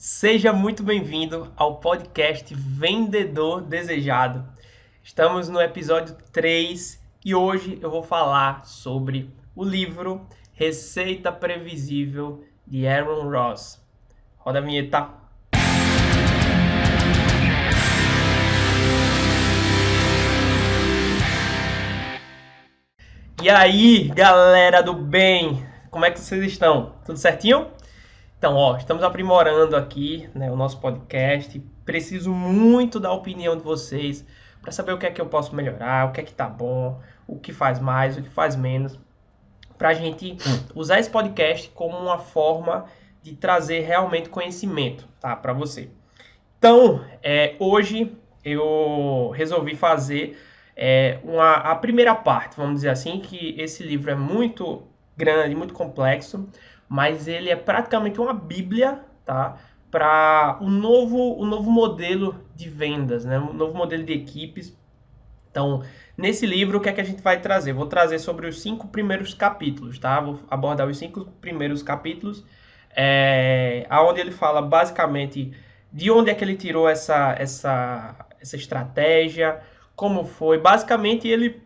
Seja muito bem-vindo ao podcast Vendedor Desejado. Estamos no episódio 3 e hoje eu vou falar sobre o livro Receita Previsível de Aaron Ross. Roda a vinheta. E aí, galera do bem, como é que vocês estão? Tudo certinho? Então, estamos aprimorando aqui, né, o nosso podcast. Preciso muito da opinião de vocês para saber o que é que eu posso melhorar, o que é que tá bom, o que faz mais, o que faz menos, para a gente usar esse podcast como uma forma de trazer realmente conhecimento, tá, para você. Então, hoje eu resolvi fazer a primeira parte, vamos dizer assim, que esse livro é muito grande, muito complexo, mas ele é praticamente uma bíblia, tá? Para o novo modelo de vendas, né? Um novo modelo de equipes. Então, nesse livro, o que é que a gente vai trazer? Vou trazer sobre os 5 primeiros capítulos, tá? Vou abordar os 5 primeiros capítulos, onde ele fala basicamente de onde é que ele tirou essa estratégia, como foi. Basicamente, ele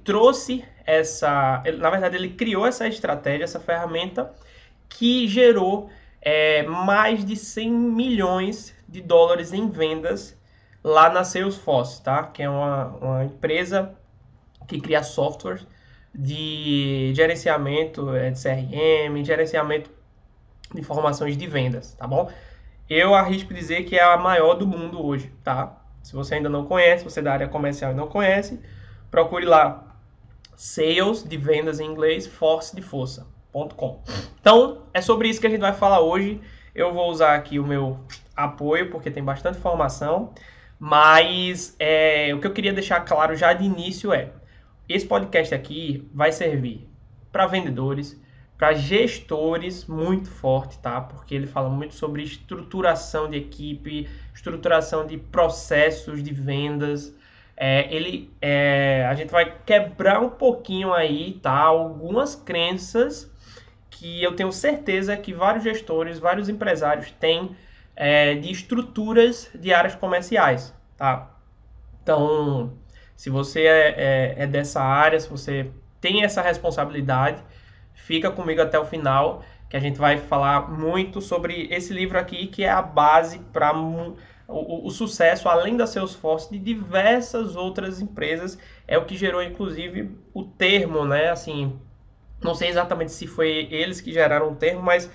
trouxe na verdade, ele criou essa estratégia, essa ferramenta que gerou mais de 100 milhões de dólares em vendas lá na Salesforce, tá? Que é uma empresa que cria software de gerenciamento de CRM, gerenciamento de informações de vendas, tá bom? Eu arrisco dizer que é a maior do mundo hoje, tá? Se você ainda não conhece, você é da área comercial e não conhece, procure lá Sales de vendas em inglês, force de força.com. Então, é sobre isso que a gente vai falar hoje. Eu vou usar aqui o meu apoio, porque tem bastante informação, mas o que eu queria deixar claro já de início esse podcast aqui vai servir para vendedores, para gestores muito forte, tá? Porque ele fala muito sobre estruturação de equipe, estruturação de processos de vendas. A gente vai quebrar um pouquinho aí, tá? Algumas crenças que eu tenho certeza que vários gestores, vários empresários têm de estruturas de áreas comerciais, tá? Então, se você é dessa área, se você tem essa responsabilidade, fica comigo até o final, que a gente vai falar muito sobre esse livro aqui, que é a base para o sucesso, além da Salesforce, de diversas outras empresas. É o que gerou, inclusive, o termo, né? Assim, não sei exatamente se foi eles que geraram o termo, mas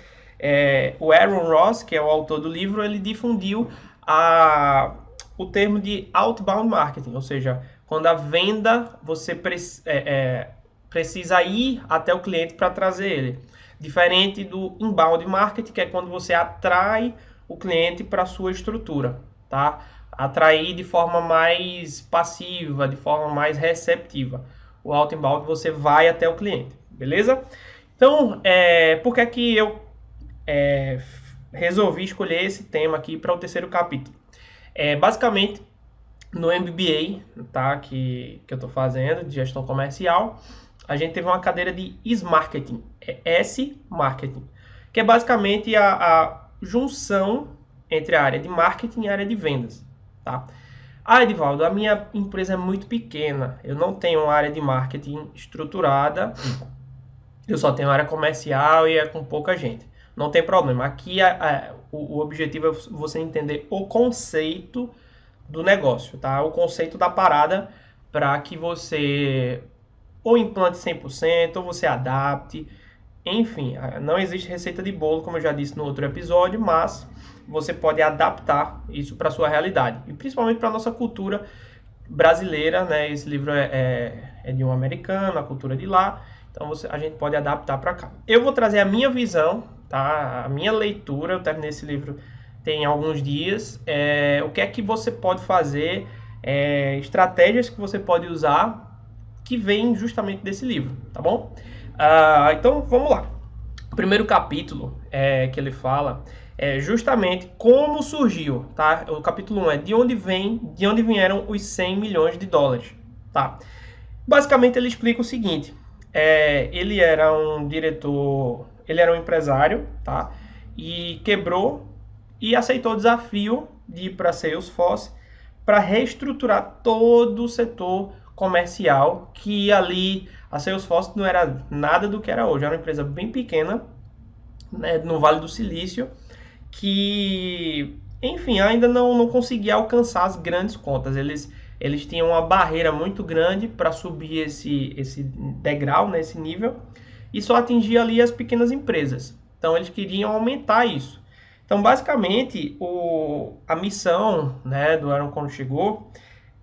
o Aaron Ross, que é o autor do livro, ele difundiu o termo de outbound marketing, ou seja, quando a venda você precisa ir até o cliente para trazer ele. Diferente do inbound marketing, que é quando você atrai o cliente para a sua estrutura, tá? Atrair de forma mais passiva, de forma mais receptiva. O outbound você vai até o cliente, beleza? Então, por que é que eu resolvi escolher esse tema aqui para o terceiro capítulo? Basicamente, no MBA, tá, que eu estou fazendo, de gestão comercial, a gente teve uma cadeira de S-Marketing, S-Marketing, que é basicamente a junção entre a área de marketing e a área de vendas, tá? Edivaldo, a minha empresa é muito pequena, eu não tenho uma área de marketing estruturada, eu só tenho área comercial e é com pouca gente. Não tem problema, aqui o objetivo é você entender o conceito do negócio, tá? O conceito da parada para que você ou implante 100%, ou você adapte. Enfim, não existe receita de bolo, como eu já disse no outro episódio, mas você pode adaptar isso para a sua realidade. E principalmente para a nossa cultura brasileira, né? Esse livro é de um americano, a cultura de lá. Então a gente pode adaptar para cá. Eu vou trazer a minha visão, tá? A minha leitura. Eu terminei esse livro tem alguns dias. O que é que você pode fazer, estratégias que você pode usar que vem justamente desse livro, tá bom? Então vamos lá. O primeiro capítulo que ele fala é justamente como surgiu, tá? O capítulo 1 é de onde vieram os 100 milhões de dólares, tá? Basicamente ele explica o seguinte: ele era um diretor, ele era um empresário, tá? e quebrou e aceitou o desafio de ir para a Salesforce para reestruturar todo o setor comercial, que ali a Salesforce não era nada do que era hoje, era uma empresa bem pequena, né, no Vale do Silício, que, enfim, ainda não conseguia alcançar as grandes contas. Eles tinham uma barreira muito grande para subir esse degrau, né, esse nível, e só atingia ali as pequenas empresas. Então eles queriam aumentar isso. Então, basicamente, a missão, né, do Aaron quando chegou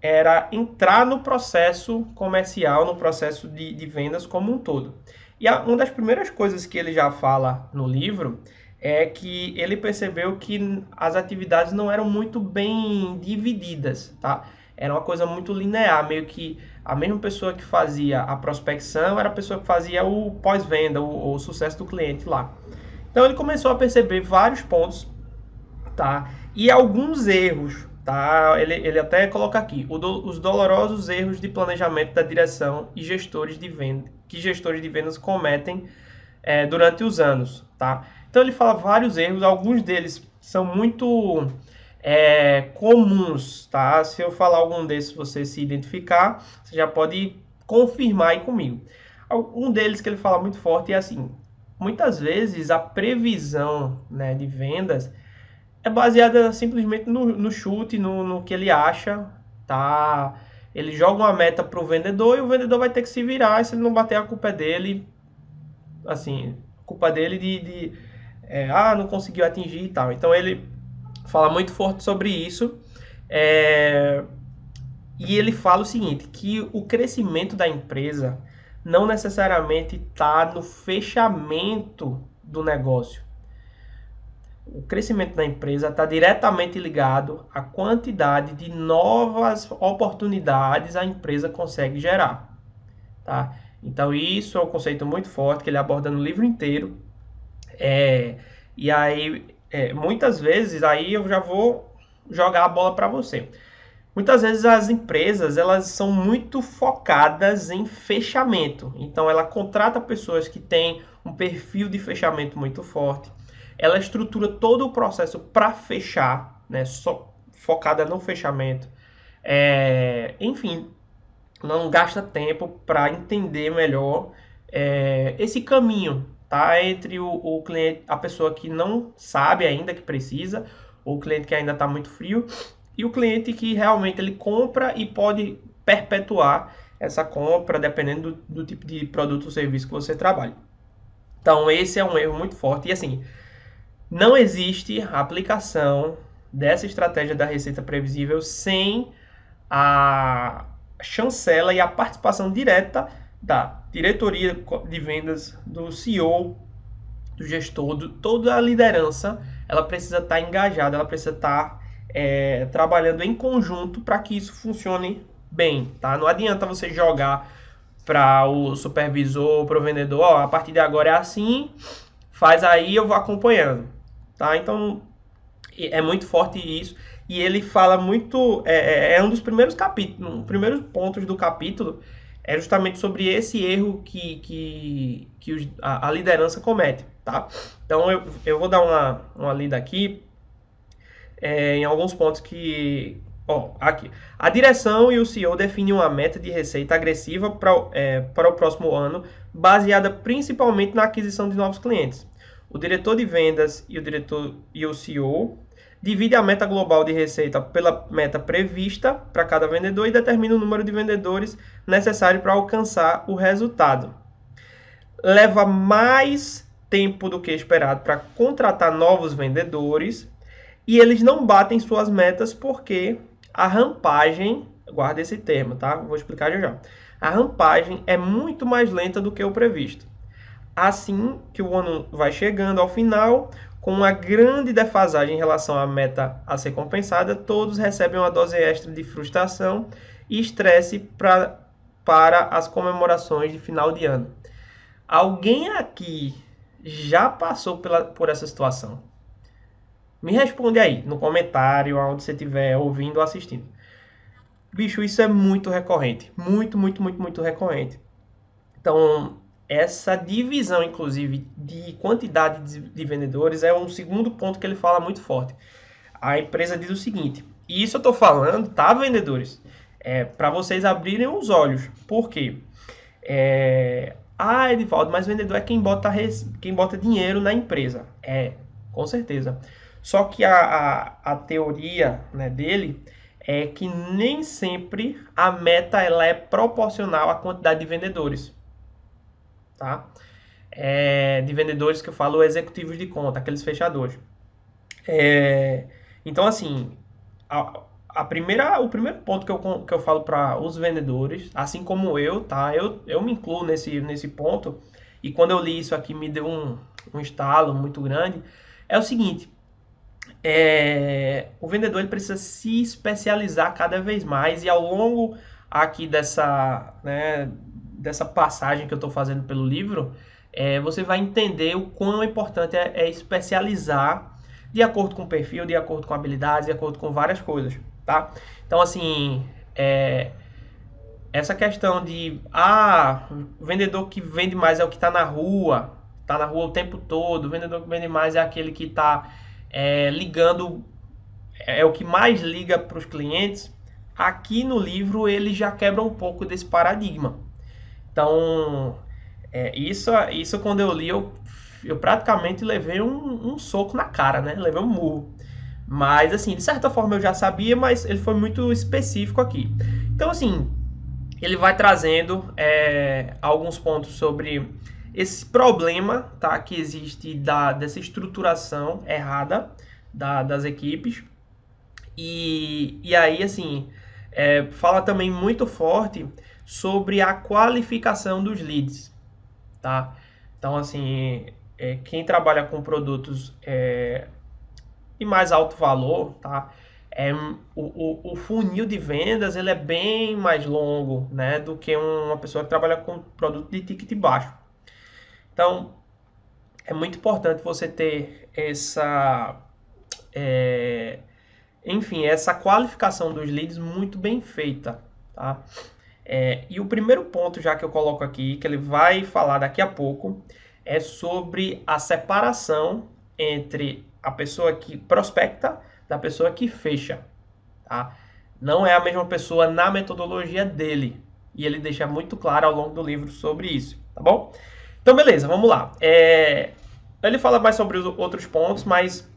era entrar no processo comercial, no processo de vendas como um todo. E uma das primeiras coisas que ele já fala no livro é que ele percebeu que as atividades não eram muito bem divididas, tá? Era uma coisa muito linear, meio que a mesma pessoa que fazia a prospecção era a pessoa que fazia o pós-venda, o sucesso do cliente lá. Então ele começou a perceber vários pontos, tá? E alguns erros, tá? Ele até coloca aqui, os dolorosos erros de planejamento da direção e gestores de venda, que gestores de vendas cometem durante os anos, tá? Então ele fala vários erros, alguns deles são muito comuns, tá? Se eu falar algum desses, você se identificar, você já pode confirmar aí comigo. Um deles que ele fala muito forte é assim, muitas vezes a previsão, né, de vendas é baseada simplesmente no chute, no que ele acha, tá? Ele joga uma meta para o vendedor e o vendedor vai ter que se virar, e se ele não bater, a culpa é dele, assim, a culpa dele não conseguiu atingir e tal. Então ele fala muito forte sobre isso, e ele fala o seguinte, que o crescimento da empresa não necessariamente está no fechamento do negócio. O crescimento da empresa está diretamente ligado à quantidade de novas oportunidades a empresa consegue gerar, tá? Então isso é um conceito muito forte que ele aborda no livro inteiro. E aí, muitas vezes, aí eu já vou jogar a bola para você. Muitas vezes as empresas elas são muito focadas em fechamento. Então ela contrata pessoas que têm um perfil de fechamento muito forte. Ela estrutura todo o processo para fechar, né? Só focada no fechamento. Enfim, não gasta tempo para entender melhor esse caminho, tá? Entre o cliente, a pessoa que não sabe ainda que precisa, ou o cliente que ainda está muito frio, e o cliente que realmente ele compra e pode perpetuar essa compra dependendo do tipo de produto ou serviço que você trabalha. Então esse é um erro muito forte. E assim, não existe aplicação dessa estratégia da receita previsível sem a chancela e a participação direta da diretoria de vendas, do CEO, do gestor, toda a liderança. Ela precisa estar engajada, ela precisa estar trabalhando em conjunto para que isso funcione bem, tá? Não adianta você jogar para o supervisor, para o vendedor, a partir de agora é assim, faz aí, eu vou acompanhando, tá? Então é muito forte isso, e ele fala muito, um dos primeiros capítulos, um primeiros pontos do capítulo é justamente sobre esse erro que a liderança comete, tá? Então eu vou dar uma lida aqui em alguns pontos que... aqui. A direção e o CEO definem uma meta de receita agressiva para o próximo ano, baseada principalmente na aquisição de novos clientes. O diretor de vendas e o CEO dividem a meta global de receita pela meta prevista para cada vendedor e determina o número de vendedores necessário para alcançar o resultado. Leva mais tempo do que esperado para contratar novos vendedores, e eles não batem suas metas porque a rampagem, guarda esse termo, tá? Vou explicar já. A rampagem é muito mais lenta do que o previsto. Assim que o ano vai chegando ao final, com uma grande defasagem em relação à meta a ser compensada, todos recebem uma dose extra de frustração e estresse para as comemorações de final de ano. Alguém aqui já passou por essa situação? Me responde aí, no comentário, onde você estiver ouvindo ou assistindo. Bicho, isso é muito recorrente. Muito, muito, muito, muito recorrente. Então, essa divisão, inclusive, de quantidade de vendedores é um segundo ponto que ele fala muito forte. A empresa diz o seguinte, e isso eu estou falando, tá, vendedores? Para vocês abrirem os olhos. Por quê? Edivaldo, mas vendedor é quem bota dinheiro na empresa. Com certeza. Só que a teoria, né, dele é que nem sempre a meta ela é proporcional à quantidade de vendedores. Tá? De vendedores que eu falo executivos de conta, aqueles fechadores. Então, assim, o primeiro ponto que eu falo para os vendedores, assim como eu, tá? Eu me incluo nesse ponto, e quando eu li isso aqui me deu um estalo muito grande, é o seguinte, o vendedor ele precisa se especializar cada vez mais, e ao longo aqui dessa passagem que eu estou fazendo pelo livro, você vai entender o quão importante é especializar de acordo com o perfil, de acordo com habilidades, de acordo com várias coisas, tá? Então, assim, essa questão de, o vendedor que vende mais é o que está na rua o tempo todo, o vendedor que vende mais é aquele que está ligando, é o que mais liga para os clientes. Aqui no livro ele já quebra um pouco desse paradigma. Então, isso quando eu li, eu praticamente levei um soco na cara, né? Levei um murro. Mas, assim, de certa forma eu já sabia, mas ele foi muito específico aqui. Então, assim, ele vai trazendo alguns pontos sobre esse problema, tá, que existe dessa estruturação errada das equipes. E aí, assim, fala também muito forte sobre a qualificação dos leads, tá? Então, assim, quem trabalha com produtos de mais alto valor, tá? O funil de vendas ele é bem mais longo, né, do que uma pessoa que trabalha com produto de ticket baixo. Então, é muito importante você ter essa qualificação dos leads muito bem feita, tá? E o primeiro ponto já que eu coloco aqui, que ele vai falar daqui a pouco, é sobre a separação entre a pessoa que prospecta da pessoa que fecha, tá? Não é a mesma pessoa na metodologia dele, e ele deixa muito claro ao longo do livro sobre isso, tá bom? Então, beleza, vamos lá. Ele fala mais sobre os outros pontos, mas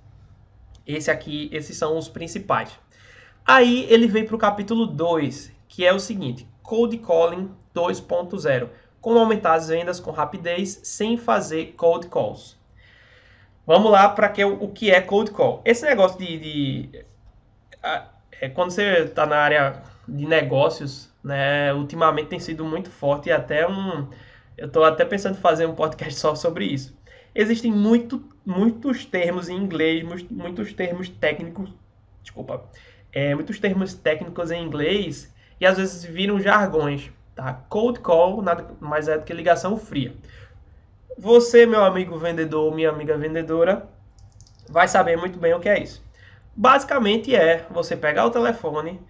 esses são os principais. Aí ele vem para o capítulo 2, que é o seguinte, Cold Calling 2.0, como aumentar as vendas com rapidez sem fazer cold calls. Vamos lá para o que é cold call. Esse negócio quando você está na área de negócios, né, ultimamente tem sido muito forte, e eu estou até pensando em fazer um podcast só sobre isso. Existem muitos termos em inglês, muitos termos técnicos, muitos termos técnicos em inglês, e às vezes viram jargões, tá? Cold call nada mais é do que ligação fria. Você, meu amigo vendedor, minha amiga vendedora, vai saber muito bem o que é isso. Basicamente você pegar o telefone,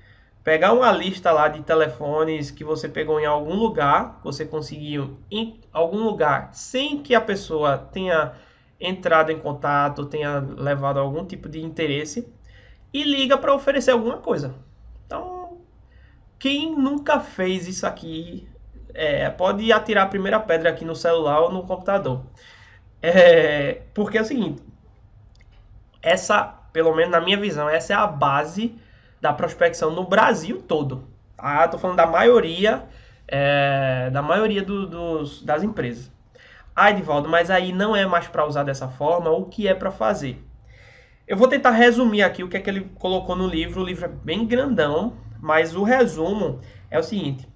pegar uma lista lá de telefones que você pegou em algum lugar, você conseguiu em algum lugar sem que a pessoa tenha entrado em contato, tenha levado algum tipo de interesse, e liga para oferecer alguma coisa. Então, quem nunca fez isso aqui, pode atirar a primeira pedra aqui no celular ou no computador. Porque é o seguinte, pelo menos na minha visão, essa é a base da prospecção no Brasil todo. Estou falando da maioria, das empresas. Edivaldo, mas aí não é mais para usar dessa forma, o que é para fazer? Eu vou tentar resumir aqui o que é que ele colocou no livro. O livro é bem grandão, mas o resumo é o seguinte.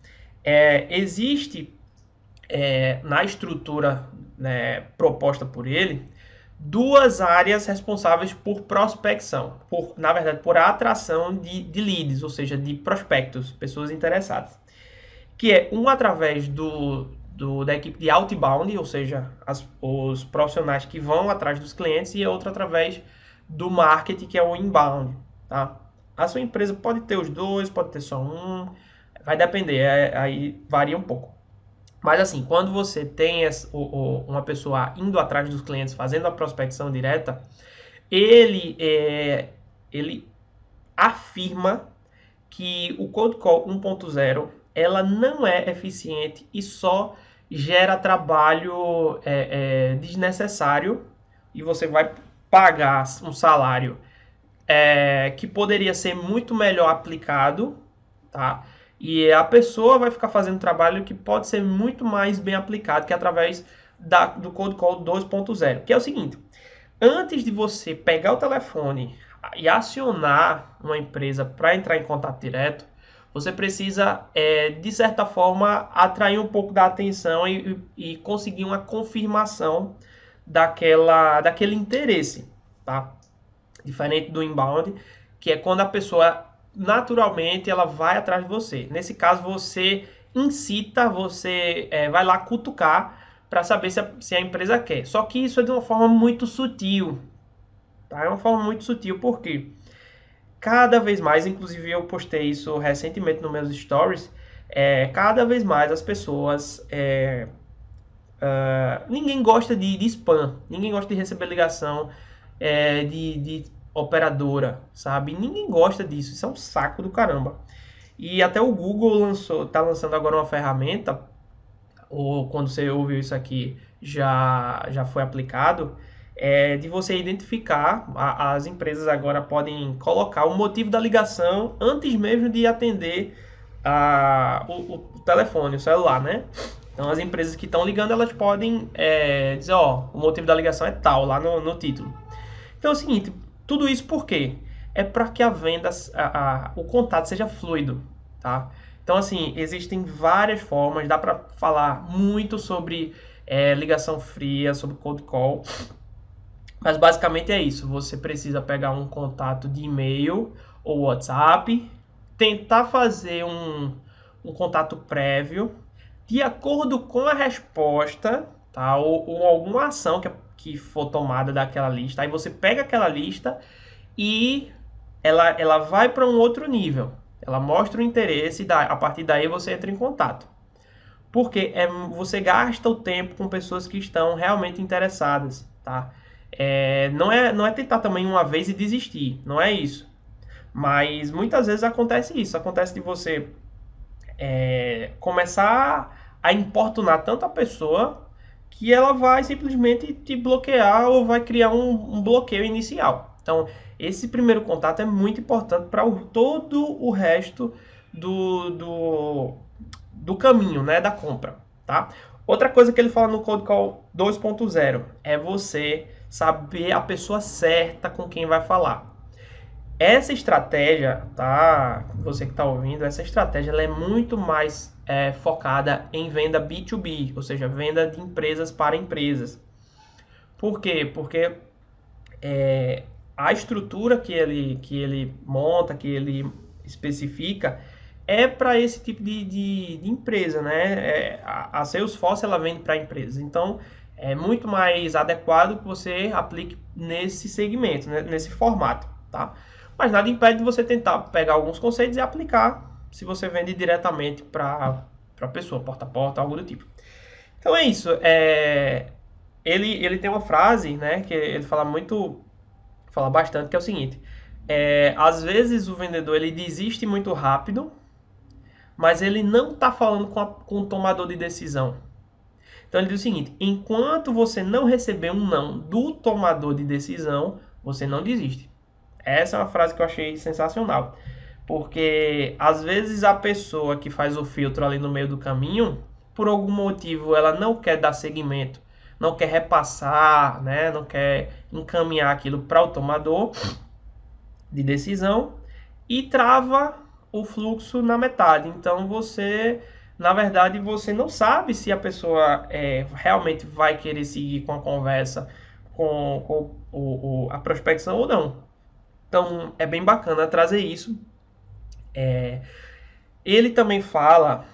Existe na estrutura, né, proposta por ele, duas áreas responsáveis por prospecção, na verdade, por atração de leads, ou seja, de prospectos, pessoas interessadas. Que é um através da equipe de outbound, ou seja, os profissionais que vão atrás dos clientes, e outro através do marketing, que é o inbound, tá? A sua empresa pode ter os dois, pode ter só um, vai depender, aí varia um pouco. Mas assim, quando você tem uma pessoa indo atrás dos clientes, fazendo a prospecção direta, ele afirma que o Cold Call 1.0 ela não é eficiente e só gera trabalho desnecessário, e você vai pagar um salário que poderia ser muito melhor aplicado, tá? E a pessoa vai ficar fazendo trabalho que pode ser muito mais bem aplicado, que é através do Cold Call 2.0, que é o seguinte: antes de você pegar o telefone e acionar uma empresa para entrar em contato direto, você precisa, de certa forma, atrair um pouco da atenção e conseguir uma confirmação daquele interesse, tá? Diferente do inbound, que é quando a pessoa naturalmente ela vai atrás de você. Nesse caso, você incita, você vai lá cutucar para saber se a empresa quer. Só que isso é de uma forma muito sutil, tá? É uma forma muito sutil, porque cada vez mais, inclusive eu postei isso recentemente nos meus stories, cada vez mais as pessoas... ninguém gosta de spam, ninguém gosta de receber ligação de operadora, sabe? Ninguém gosta disso, isso é um saco do caramba. E até o Google tá lançando agora uma ferramenta, ou quando você ouviu isso aqui já foi aplicado, de você identificar, as empresas agora podem colocar o motivo da ligação antes mesmo de atender o telefone, o celular, né? Então as empresas que estão ligando, elas podem dizer, ó, o motivo da ligação é tal, lá no título. Então é o seguinte, tudo isso por quê? É para que a venda, o contato seja fluido, tá? Então assim, existem várias formas, dá para falar muito sobre ligação fria, sobre cold call, mas basicamente é isso. Você precisa pegar um contato de e-mail ou WhatsApp, tentar fazer um contato prévio, de acordo com a resposta, tá? Ou alguma ação que for tomada daquela lista. Aí você pega aquela lista e ela vai para um outro nível. Ela mostra o interesse e a partir daí você entra em contato. Porque você gasta o tempo com pessoas que estão realmente interessadas, tá? Não é tentar também uma vez e desistir, não é isso. Mas muitas vezes acontece isso, acontece de você começar a importunar tanto a pessoa que ela vai simplesmente te bloquear ou vai criar um bloqueio inicial. Então, esse primeiro contato é muito importante para todo o resto do caminho, né, da compra, tá? Outra coisa que ele fala no Cold Call 2.0 é você saber a pessoa certa com quem vai falar. Essa estratégia, tá? Você que está ouvindo, essa estratégia ela é muito mais focada em venda B2B, ou seja, venda de empresas para empresas. Por quê? Porque a estrutura que ele monta, que ele especifica, é para esse tipo de empresa, né? A Salesforce ela vende para empresas, então é muito mais adequado que você aplique nesse segmento, né? Nesse formato, tá? Mas nada impede de você tentar pegar alguns conceitos e aplicar se você vende diretamente para a pessoa, porta a porta, algo do tipo. Então é isso. Ele tem uma frase, né, que ele fala bastante, que é o seguinte: às vezes o vendedor ele desiste muito rápido, mas ele não está falando com o tomador de decisão. Então ele diz o seguinte: enquanto você não receber um não do tomador de decisão, você não desiste. Essa é uma frase que eu achei sensacional, porque às vezes a pessoa que faz o filtro ali no meio do caminho, por algum motivo ela não quer dar seguimento, não quer repassar, né, não quer encaminhar aquilo para o tomador de decisão e trava o fluxo na metade. Então na verdade, você não sabe se a pessoa realmente vai querer seguir com a conversa, com a prospecção ou não. Então, é bem bacana trazer isso. Ele também fala,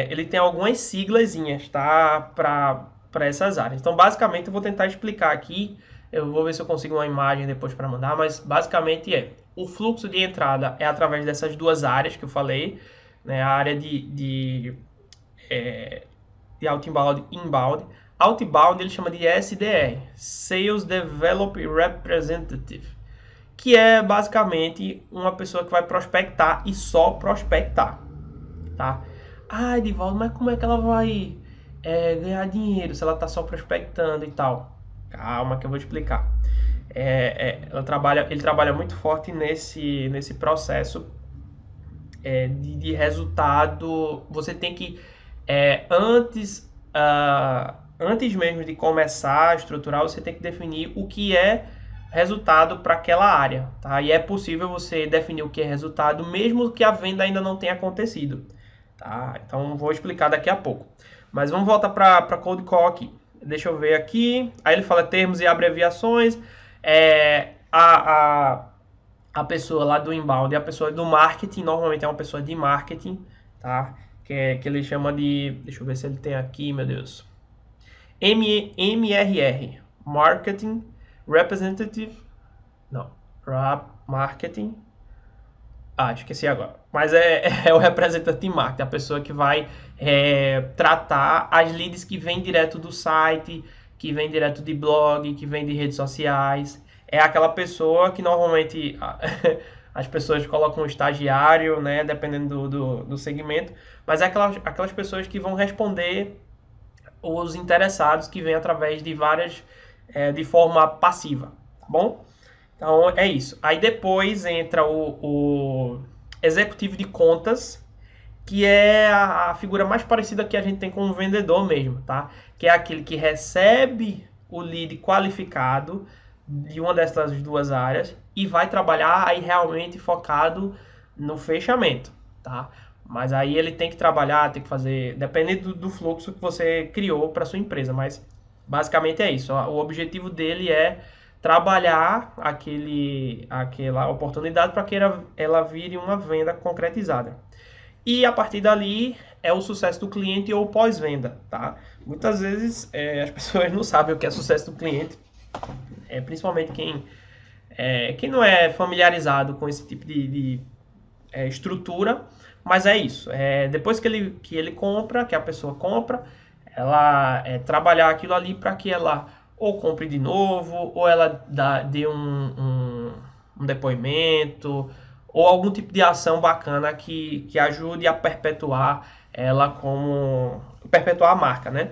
ele tem algumas siglazinhas, tá? Para essas áreas. Então, basicamente, eu vou tentar explicar aqui. Eu vou ver se eu consigo uma imagem depois para mandar, mas basicamente o fluxo de entrada é através dessas duas áreas que eu falei, né? A área de outbound e inbound. Outbound ele chama de SDR, Sales Develop Representative, que é basicamente uma pessoa que vai prospectar e só prospectar, tá? Ah, Edivaldo, mas como é que ela vai ganhar dinheiro se ela está só prospectando e tal? Calma que eu vou explicar. Ele trabalha muito forte nesse processo de resultado. Você tem que, antes mesmo de começar a estruturar, você tem que definir o que é resultado para aquela área, tá? E é possível você definir o que é resultado mesmo que a venda ainda não tenha acontecido, tá? Então vou explicar daqui a pouco. Mas vamos voltar para Cold Call aqui. Deixa eu ver aqui. Aí ele fala termos e abreviações. A pessoa lá do inbound e a pessoa do marketing, normalmente é uma pessoa de marketing, tá? Que ele chama de... Deixa eu ver se ele tem aqui, meu Deus. MRR, Marketing Representative. Não, Marketing. Ah, esqueci agora. Mas é o representante de marketing, a pessoa que vai tratar as leads que vêm direto do site, que vêm direto de blog, que vêm de redes sociais. É aquela pessoa que normalmente as pessoas colocam um estagiário, né, dependendo do segmento, mas é aquelas pessoas que vão responder os interessados que vêm através de várias, de forma passiva, tá bom? Então é isso. Aí depois entra o executivo de contas, que é a figura mais parecida que a gente tem com o vendedor mesmo, tá? Que é aquele que recebe o lead qualificado de uma dessas duas áreas e vai trabalhar aí realmente focado no fechamento, tá? Mas aí ele tem que trabalhar, tem que fazer, dependendo do fluxo que você criou para sua empresa, mas basicamente é isso. O objetivo dele é trabalhar aquela oportunidade para que ela vire uma venda concretizada. E a partir dali é o sucesso do cliente ou pós-venda, tá? Muitas vezes as pessoas não sabem o que é sucesso do cliente, principalmente quem não é familiarizado com esse tipo de estrutura, mas é isso. Depois que ele compra, que a pessoa compra, ela trabalhar aquilo ali para que ela ou compre de novo, ou ela dê um depoimento, ou algum tipo de ação bacana que ajude a perpetuar ela perpetuar a marca, né?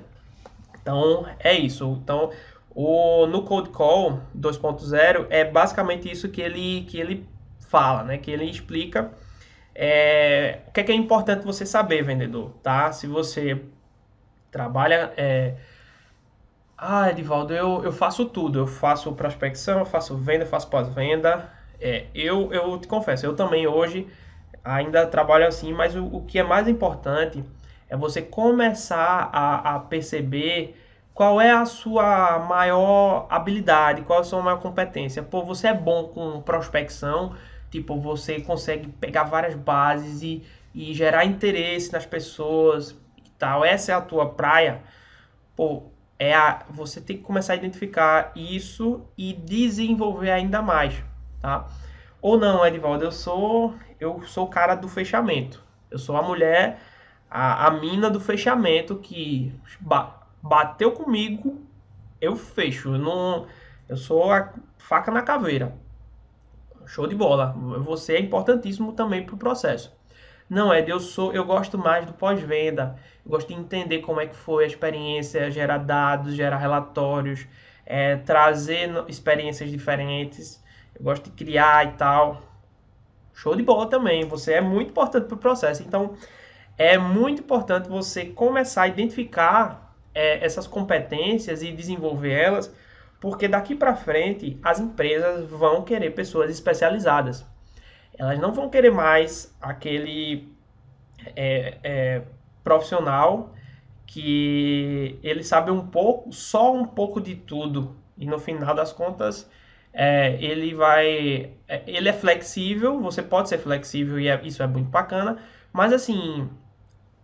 Então é isso. Então no Cold Call 2.0 é basicamente isso que ele fala, né? Que ele explica o que é importante você saber, vendedor, tá? Se você trabalha... Edivaldo, eu faço tudo. Eu faço prospecção, eu faço venda, eu faço pós-venda. Eu te confesso, eu também hoje ainda trabalho assim, mas o que é mais importante é você começar a perceber qual é a sua maior habilidade, qual é a sua maior competência. Pô, você é bom com prospecção, tipo, você consegue pegar várias bases e gerar interesse nas pessoas e tal. Essa é a tua praia. Pô, você tem que começar a identificar isso e desenvolver ainda mais, tá? Ou não, Edivaldo, eu sou o cara do fechamento. Eu sou a mulher, a mina do fechamento que bateu comigo, eu fecho. Eu sou a faca na caveira. Show de bola. Você é importantíssimo também para o processo. Não, Ed, eu gosto mais do pós-venda. Eu gosto de entender como é que foi a experiência, gerar dados, gerar relatórios, trazer experiências diferentes. Eu gosto de criar e tal. Show de bola também. Você é muito importante para o processo. Então, é muito importante você começar a identificar essas competências e desenvolver elas, porque daqui para frente as empresas vão querer pessoas especializadas. Elas não vão querer mais aquele profissional que ele sabe só um pouco de tudo e no final das contas ele é flexível, você pode ser flexível e isso é muito bacana, mas assim,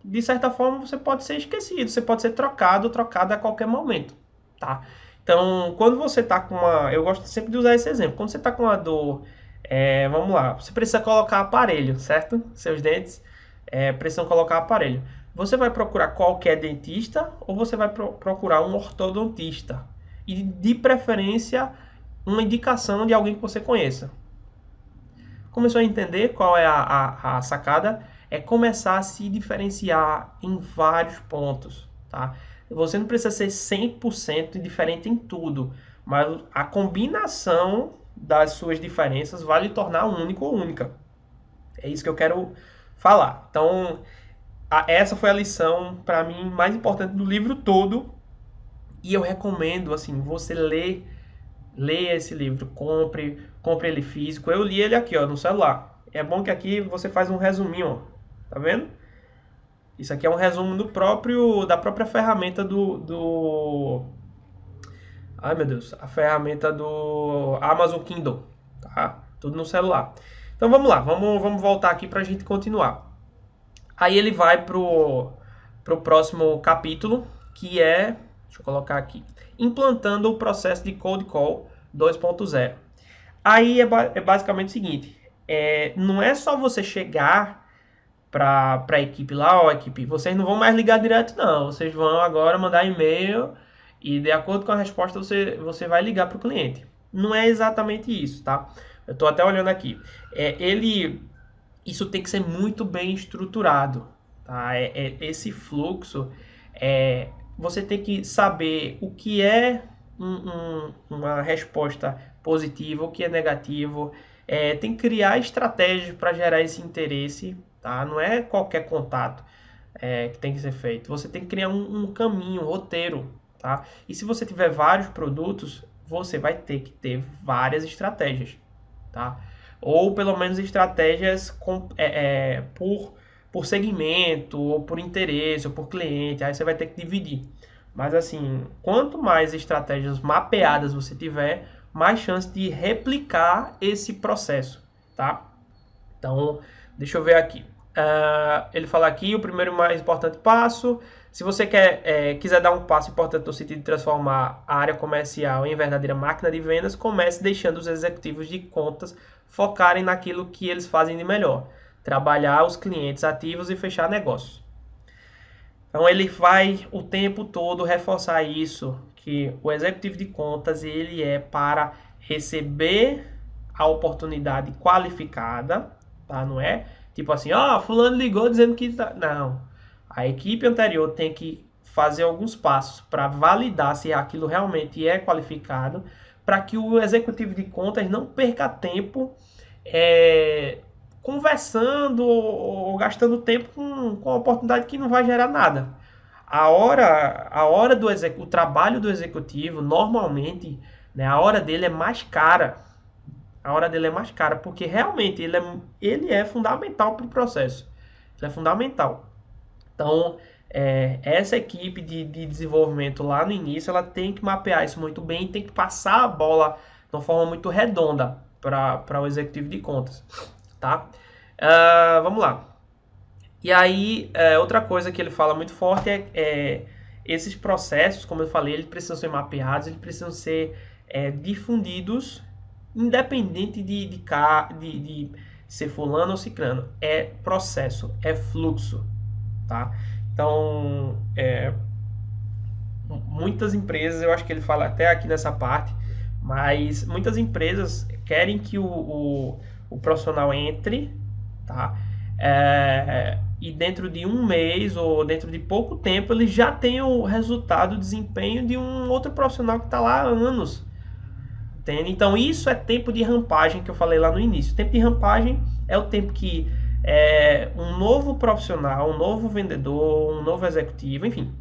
de certa forma você pode ser esquecido, você pode ser trocado a qualquer momento, tá? Então, quando você está com eu gosto sempre de usar esse exemplo, quando você está com uma dor, vamos lá, você precisa colocar aparelho, certo? Seus dentes precisam colocar aparelho. Você vai procurar qualquer dentista ou você vai procurar um ortodontista? E de preferência, uma indicação de alguém que você conheça. Começou a entender qual é a sacada? É começar a se diferenciar em vários pontos, tá? Você não precisa ser 100% diferente em tudo, mas a combinação das suas diferenças vai lhe tornar único ou única. É isso que eu quero falar. Então, essa foi a lição, para mim, mais importante do livro todo. E eu recomendo, assim, você leia esse livro, compre ele físico. Eu li ele aqui, ó, no celular. É bom que aqui você faz um resuminho, ó. Tá vendo? Isso aqui é um resumo da própria ferramenta ai, meu Deus, a ferramenta do Amazon Kindle, tá? Tudo no celular. Então vamos lá, vamos voltar aqui pra gente continuar. Aí ele vai pro próximo capítulo, que é, deixa eu colocar aqui, implantando o processo de Cold Call 2.0. Aí é basicamente o seguinte, não é só você chegar para a equipe lá, ó, equipe, vocês não vão mais ligar direto não, vocês vão agora mandar e-mail e de acordo com a resposta você vai ligar para o cliente. Não é exatamente isso, tá? Eu estou até olhando aqui. Isso tem que ser muito bem estruturado, tá? Esse fluxo, você tem que saber o que é uma resposta positiva, o que é negativo. Tem que criar estratégias para gerar esse interesse, tá? Não é qualquer contato que tem que ser feito. Você tem que criar um caminho, um roteiro, tá? E se você tiver vários produtos, você vai ter que ter várias estratégias, tá? Ou pelo menos estratégias por segmento, ou por interesse, ou por cliente. Aí você vai ter que dividir. Mas assim, quanto mais estratégias mapeadas você tiver, mais chance de replicar esse processo, tá? Então, deixa eu ver aqui. Ele fala aqui o primeiro e mais importante passo. Se você quiser dar um passo importante no sentido de transformar a área comercial em verdadeira máquina de vendas, comece deixando os executivos de contas focarem naquilo que eles fazem de melhor. Trabalhar os clientes ativos e fechar negócios. Então ele vai o tempo todo reforçar isso, que o executivo de contas ele é para receber a oportunidade qualificada, tá? Não é tipo assim, fulano ligou dizendo que tá... Não. A equipe anterior tem que fazer alguns passos para validar se aquilo realmente é qualificado, para que o executivo de contas não perca tempo conversando ou gastando tempo com uma oportunidade que não vai gerar nada. O trabalho do executivo, normalmente, né, a hora dele é mais cara. A hora dele é mais cara, porque realmente ele é fundamental para o processo. Ele é fundamental. Então, essa equipe de desenvolvimento lá no início, ela tem que mapear isso muito bem, tem que passar a bola de uma forma muito redonda para o executivo de contas, tá? Vamos lá. E aí, outra coisa que ele fala muito forte esses processos, como eu falei, eles precisam ser mapeados, eles precisam ser difundidos, independente de ser fulano ou ciclano. É processo, é fluxo, tá? Então, muitas empresas, eu acho que ele fala até aqui nessa parte, mas muitas empresas querem que o profissional entre, tá? E dentro de um mês ou dentro de pouco tempo ele já tem o resultado, o desempenho de um outro profissional que está lá há anos. Entende? Então isso é tempo de rampagem que eu falei lá no início. O tempo de rampagem é o tempo que um novo profissional, um novo vendedor, um novo executivo, enfim,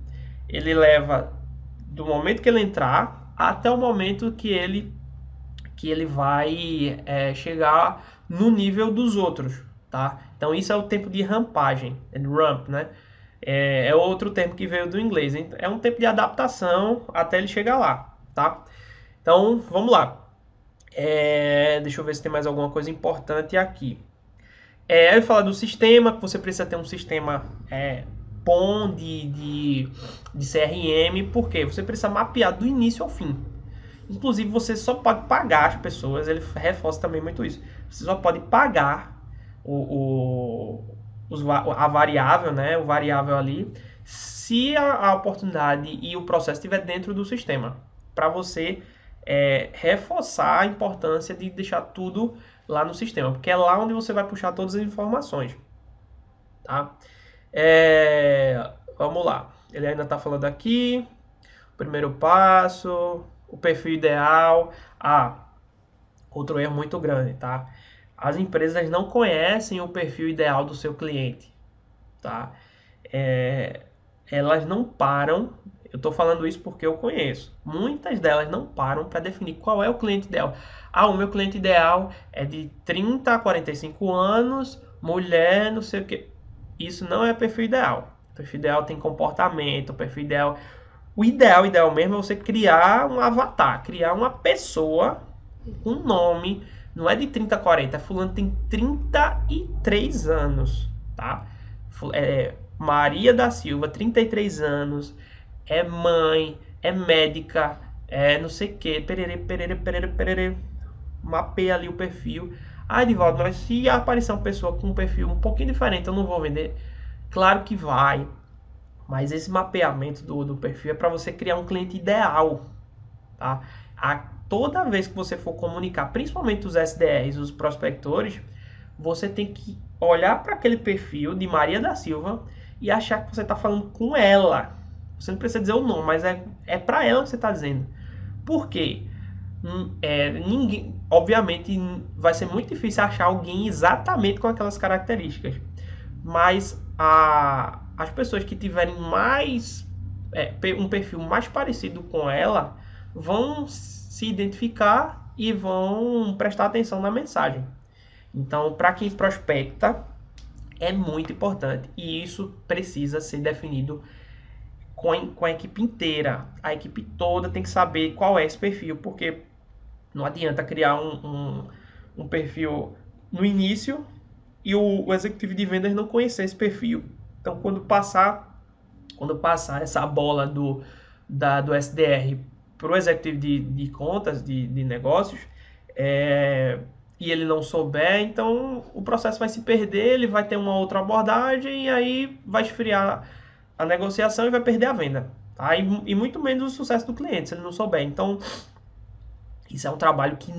ele leva do momento que ele entrar até o momento que ele vai chegar no nível dos outros, tá? Então isso é o tempo de rampagem, ramp, né? É outro termo que veio do inglês. É um tempo de adaptação até ele chegar lá, tá? Então vamos lá. Deixa eu ver se tem mais alguma coisa importante aqui. Ele fala do sistema, que você precisa ter um sistema bom de CRM, porque você precisa mapear do início ao fim. Inclusive, você só pode pagar as pessoas, ele reforça também muito isso. Você só pode pagar a variável, né, o variável ali, se a oportunidade e o processo estiver dentro do sistema, para você reforçar a importância de deixar tudo lá no sistema, porque é lá onde você vai puxar todas as informações, tá? Vamos lá, ele ainda está falando aqui, primeiro passo, o perfil ideal. Outro erro muito grande, tá? As empresas não conhecem o perfil ideal do seu cliente, tá? Elas não param, eu estou falando isso porque eu conheço, muitas delas não param para definir qual é o cliente ideal. O meu cliente ideal é de 30 a 45 anos, mulher, não sei o que. Isso não é perfil ideal. O perfil ideal tem comportamento, o perfil ideal... O ideal mesmo é você criar um avatar, criar uma pessoa com nome, não é de 30 a 40, fulano tem 33 anos, tá? Maria da Silva, 33 anos, é mãe, é médica, é não sei o que, perere, mapeia ali o perfil. Edivaldo, mas se aparecer uma pessoa com um perfil um pouquinho diferente, eu não vou vender? Claro que vai, mas esse mapeamento do perfil é para você criar um cliente ideal, tá? Toda vez que você for comunicar, principalmente os SDRs, os prospectores, você tem que olhar para aquele perfil de Maria da Silva e achar que você está falando com ela. Você não precisa dizer o nome, mas é para ela que você está dizendo. Por quê? Ninguém, obviamente, vai ser muito difícil achar alguém exatamente com aquelas características. Mas as pessoas que tiverem um perfil mais parecido com ela vão se identificar e vão prestar atenção na mensagem. Então, para quem prospecta, é muito importante. E isso precisa ser definido com a equipe inteira. A equipe toda tem que saber qual é esse perfil, porque não adianta criar um perfil no início e o executivo de vendas não conhecer esse perfil. Então, quando passar essa bola do SDR para o executivo de contas, de negócios, e ele não souber, então o processo vai se perder, ele vai ter uma outra abordagem e aí vai esfriar a negociação e vai perder a venda. Tá? E muito menos o sucesso do cliente, se ele não souber. Então, isso é um trabalho que,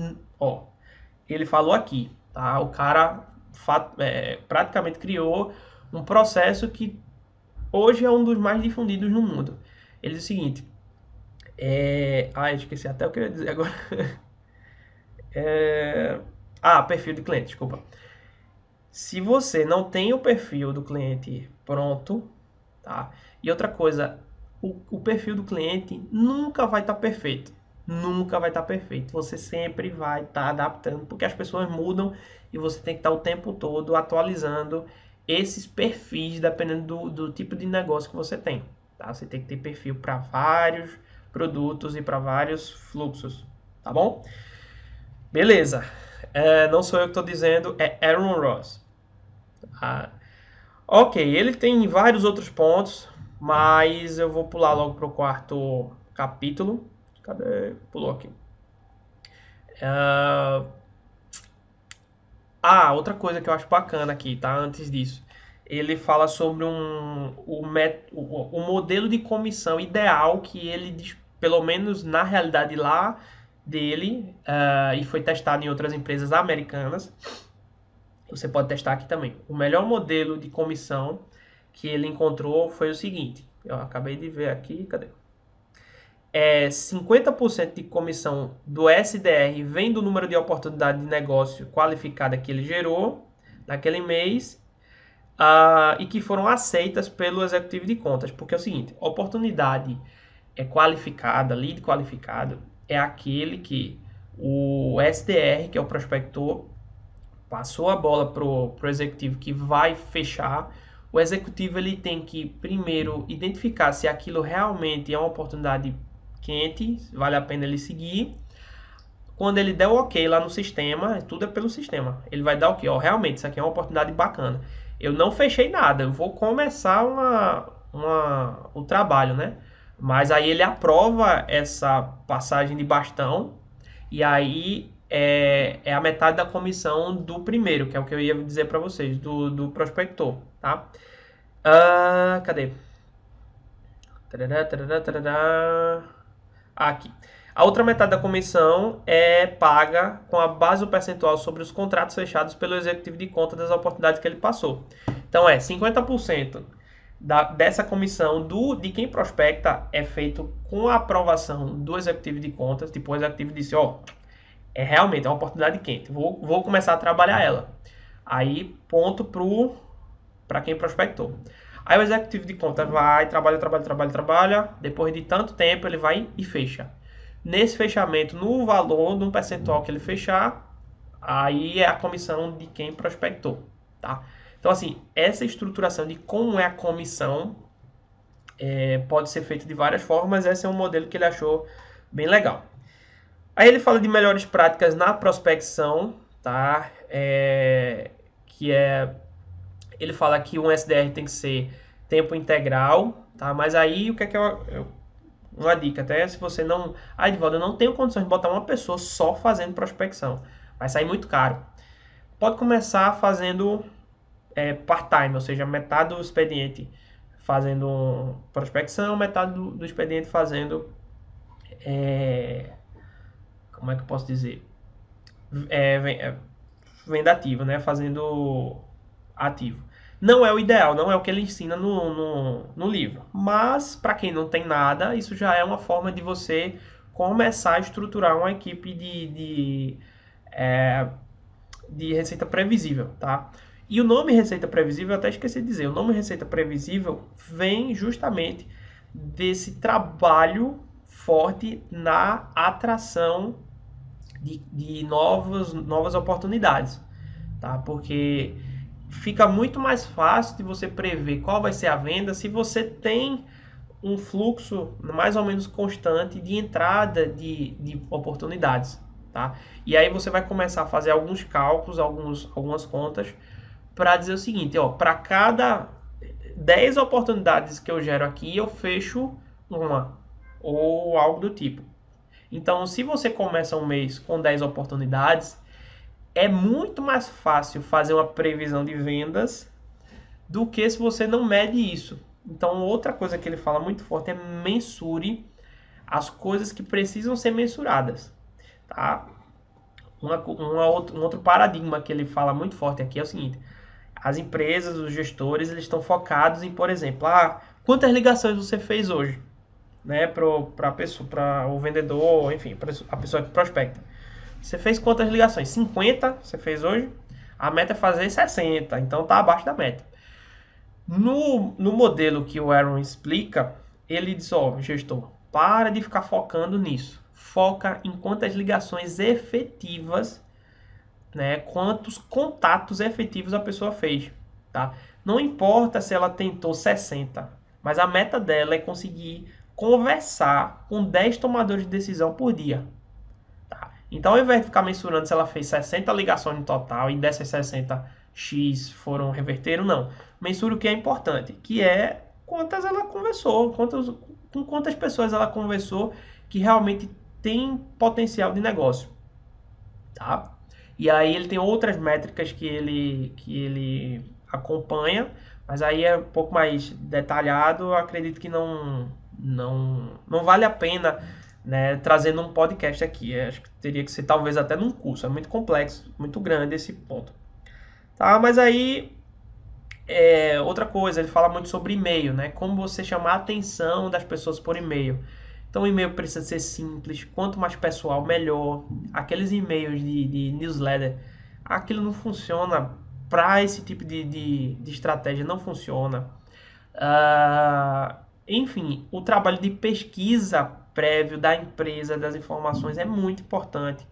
ele falou aqui, tá? O cara praticamente criou um processo que hoje é um dos mais difundidos no mundo. Ele diz o seguinte, eu esqueci até o que eu ia dizer agora. Perfil de cliente, desculpa. Se você não tem o perfil do cliente pronto, tá? E outra coisa, o perfil do cliente nunca vai estar perfeito. Nunca vai estar perfeito. Você sempre vai estar adaptando, porque as pessoas mudam e você tem que estar o tempo todo atualizando esses perfis, dependendo do tipo de negócio que você tem. Tá? Você tem que ter perfil para vários produtos e para vários fluxos. Tá bom? Beleza. Não sou eu que estou dizendo, é Aaron Ross. Ok, ele tem vários outros pontos, mas eu vou pular logo para o quarto capítulo. Cadê? Pulou aqui. Outra coisa que eu acho bacana aqui, tá? Antes disso. Ele fala sobre o modelo de comissão ideal que ele, pelo menos na realidade lá dele, e foi testado em outras empresas americanas. Você pode testar aqui também. O melhor modelo de comissão que ele encontrou foi o seguinte. Eu acabei de ver aqui, cadê? 50% de comissão do SDR vem do número de oportunidade de negócio qualificada que ele gerou naquele mês e que foram aceitas pelo executivo de contas. Porque é o seguinte, oportunidade qualificada, lead qualificado, é aquele que o SDR, que é o prospector, passou a bola pro executivo que vai fechar. O executivo ele tem que primeiro identificar se aquilo realmente é uma oportunidade quente, vale a pena ele seguir. Quando ele der o ok lá no sistema, tudo é pelo sistema, ele vai dar ok, realmente isso aqui é uma oportunidade bacana. Eu não fechei nada, eu vou começar o trabalho, né? Mas aí ele aprova essa passagem de bastão e aí é a metade da comissão do primeiro, que é o que eu ia dizer para vocês, do prospector, tá? Cadê? Tarará, tarará, tarará. Aqui. A outra metade da comissão é paga com a base do percentual sobre os contratos fechados pelo executivo de conta das oportunidades que ele passou. Então, 50% dessa comissão de quem prospecta é feito com a aprovação do executivo de contas. Tipo, o executivo disse, realmente é uma oportunidade quente, vou começar a trabalhar ela. Aí, ponto para quem prospectou. Aí o executivo de contas vai, trabalha, depois de tanto tempo ele vai e fecha. Nesse fechamento, no valor, no percentual que ele fechar, aí é a comissão de quem prospectou, tá? Então, assim, essa estruturação de como é a comissão pode ser feita de várias formas. Esse é um modelo que ele achou bem legal. Aí ele fala de melhores práticas na prospecção, tá? Ele fala que um SDR tem que ser tempo integral, tá? Mas aí o que é que uma dica, até se você não... Edvaldo, eu não tenho condições de botar uma pessoa só fazendo prospecção. Vai sair muito caro. Pode começar fazendo part-time, ou seja, metade do expediente fazendo prospecção, metade do expediente fazendo... como é que eu posso dizer? Venda ativa, né? Fazendo ativo. Não é o ideal, não é o que ele ensina no livro. Mas, para quem não tem nada, isso já é uma forma de você começar a estruturar uma equipe de receita previsível, tá? E o nome receita previsível, eu até esqueci de dizer, o nome receita previsível vem justamente desse trabalho forte na atração de novas oportunidades, tá? Porque fica muito mais fácil de você prever qual vai ser a venda se você tem um fluxo mais ou menos constante de entrada de oportunidades, tá? E aí você vai começar a fazer alguns cálculos, algumas contas, para dizer o seguinte, para cada 10 oportunidades que eu gero aqui, eu fecho uma, ou algo do tipo. Então, se você começa um mês com 10 oportunidades, é muito mais fácil fazer uma previsão de vendas do que se você não mede isso. Então, outra coisa que ele fala muito forte é mensure as coisas que precisam ser mensuradas, tá? Um outro paradigma que ele fala muito forte aqui é o seguinte: as empresas, os gestores, eles estão focados em, por exemplo, quantas ligações você fez hoje, né, para o vendedor, enfim, para a pessoa que prospecta. Você fez quantas ligações? 50 você fez hoje? A meta é fazer 60, então está abaixo da meta. No modelo que o Aaron explica, ele diz, gestor, para de ficar focando nisso. Foca em quantas ligações efetivas, né, quantos contatos efetivos a pessoa fez, tá? Não importa se ela tentou 60, mas a meta dela é conseguir conversar com 10 tomadores de decisão por dia. Tá? Então, ao invés de ficar mensurando se ela fez 60 ligações no total e dessas 60, X reverteram, não. Mensure o que é importante, que é quantas ela conversou, com quantas pessoas ela conversou que realmente tem potencial de negócio. Tá? E aí ele tem outras métricas que ele acompanha, mas aí é um pouco mais detalhado. Eu acredito que não vale a pena, né, trazendo um podcast aqui. Acho que teria que ser talvez até num curso. É muito complexo, muito grande esse ponto. Tá? Mas aí, outra coisa, ele fala muito sobre e-mail, né? Como você chamar a atenção das pessoas por e-mail. Então o e-mail precisa ser simples, quanto mais pessoal, melhor. Aqueles e-mails de newsletter, aquilo não funciona para esse tipo de estratégia, não funciona. Enfim, o trabalho de pesquisa prévio da empresa, das informações, é muito importante.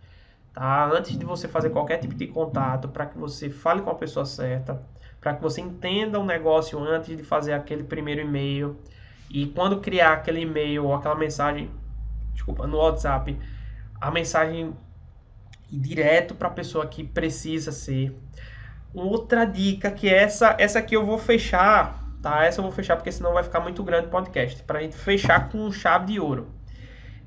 Tá? Antes de você fazer qualquer tipo de contato, para que você fale com a pessoa certa, para que você entenda o negócio antes de fazer aquele primeiro e-mail. E quando criar aquele e-mail ou aquela mensagem, no WhatsApp, a mensagem ir direto para a pessoa que precisa ser. Outra dica, que essa aqui eu vou fechar, tá? Essa eu vou fechar porque senão vai ficar muito grande o podcast. Para a gente fechar com chave de ouro.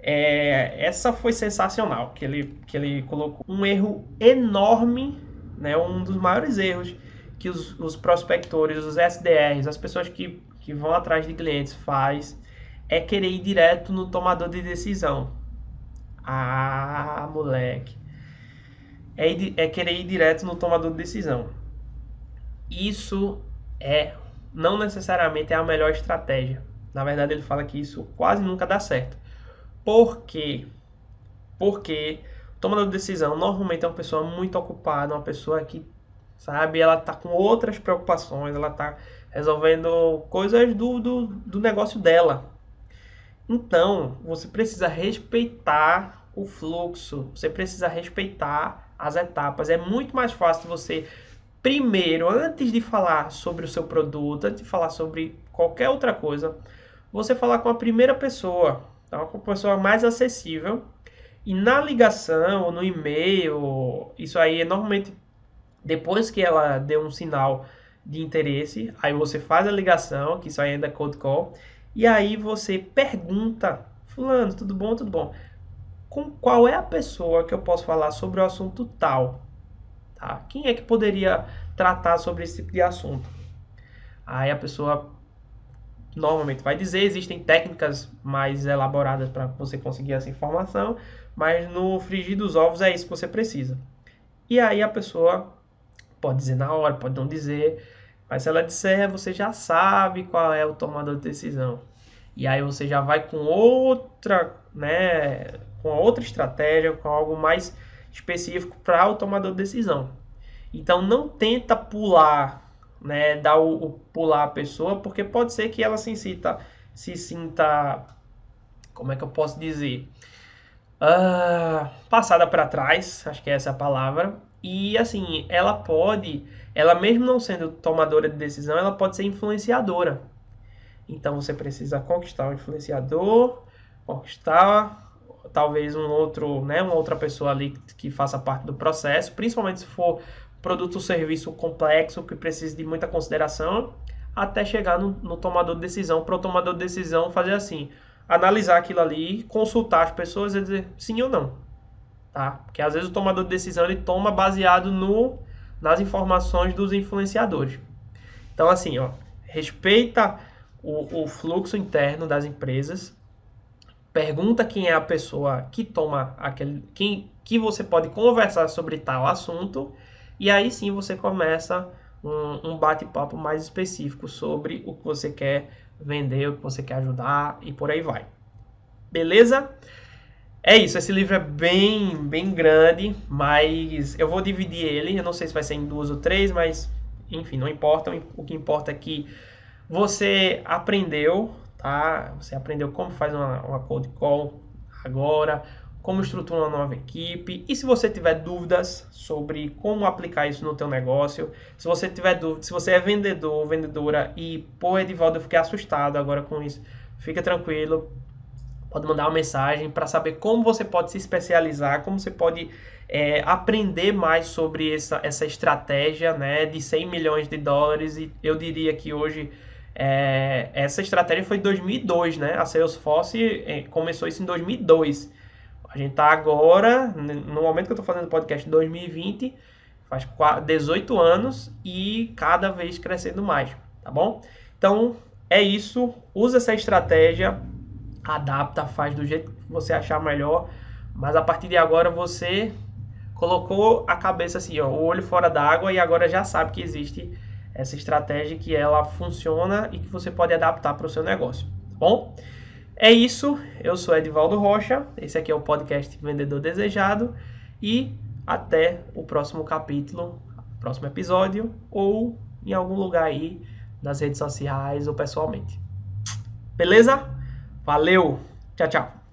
Essa foi sensacional, que ele colocou um erro enorme, né, um dos maiores erros que os prospectores, os SDRs, as pessoas que vão atrás de clientes faz, é querer ir direto no tomador de decisão. Ah, moleque. É querer ir direto no tomador de decisão. Isso não necessariamente é a melhor estratégia. Na verdade, ele fala que isso quase nunca dá certo. Por quê? Porque o tomador de decisão normalmente é uma pessoa muito ocupada, uma pessoa que, sabe, ela tá com outras preocupações, ela tá resolvendo coisas do negócio dela. Então, você precisa respeitar o fluxo, você precisa respeitar as etapas. É muito mais fácil você, primeiro, antes de falar sobre o seu produto, antes de falar sobre qualquer outra coisa, você falar com a primeira pessoa, tá? Com a pessoa mais acessível. E na ligação ou no e-mail, isso aí é normalmente depois que ela deu um sinal de interesse, aí você faz a ligação, que isso aí é da cold call, e aí você pergunta, fulano, tudo bom, tudo bom? Com qual é a pessoa que eu posso falar sobre o assunto tal? Tá? Quem é que poderia tratar sobre esse tipo de assunto? Aí a pessoa normalmente vai dizer, existem técnicas mais elaboradas para você conseguir essa informação, mas no frigir dos ovos é isso que você precisa. E aí a pessoa pode dizer na hora, pode não dizer, mas se ela disser, você já sabe qual é o tomador de decisão. E aí você já vai com outra, né, com outra estratégia, com algo mais específico para o tomador de decisão. Então não tenta pular, né, dar o pular a pessoa, porque pode ser que ela se sinta, como é que eu posso dizer? Passada para trás, acho que essa é a palavra. E assim, ela mesmo não sendo tomadora de decisão, ela pode ser influenciadora. Então você precisa conquistar um influenciador, conquistar talvez uma outra pessoa ali que faça parte do processo, principalmente se for produto ou serviço complexo que precisa de muita consideração, até chegar no tomador de decisão, para o tomador de decisão fazer assim, analisar aquilo ali, consultar as pessoas e dizer sim ou não, tá? Porque às vezes o tomador de decisão ele toma baseado nas informações dos influenciadores. Então assim, ó, respeita o fluxo interno das empresas, pergunta quem é a pessoa que toma que você pode conversar sobre tal assunto, e aí sim você começa um bate-papo mais específico sobre o que você quer vender, o que você quer ajudar e por aí vai. Beleza? É isso, esse livro é bem grande, mas eu vou dividir ele, eu não sei se vai ser em 2 ou 3, mas enfim, não importa, o que importa é que você aprendeu, tá? Você aprendeu como faz uma cold call agora, como estrutura uma nova equipe. E se você tiver dúvidas sobre como aplicar isso no teu negócio, se você tiver dúvida, se você é vendedor ou vendedora e, pô, Edivaldo, eu fiquei assustado agora com isso, fica tranquilo, pode mandar uma mensagem para saber como você pode se especializar, como você pode aprender mais sobre essa estratégia, né, de 100 milhões de dólares. E eu diria que hoje essa estratégia foi em 2002, né? A Salesforce começou isso em 2002. A gente está agora, no momento que eu estou fazendo o podcast, em 2020, faz 18 anos e cada vez crescendo mais, tá bom? Então, é isso. Usa essa estratégia, adapta, faz do jeito que você achar melhor, mas a partir de agora você colocou a cabeça assim, ó, o olho fora d'água e agora já sabe que existe essa estratégia, que ela funciona e que você pode adaptar para o seu negócio, tá bom? É isso, eu sou Edivaldo Rocha, esse aqui é o podcast Vendedor Desejado e até o próximo capítulo, próximo episódio ou em algum lugar aí nas redes sociais ou pessoalmente. Beleza? Valeu! Tchau, tchau!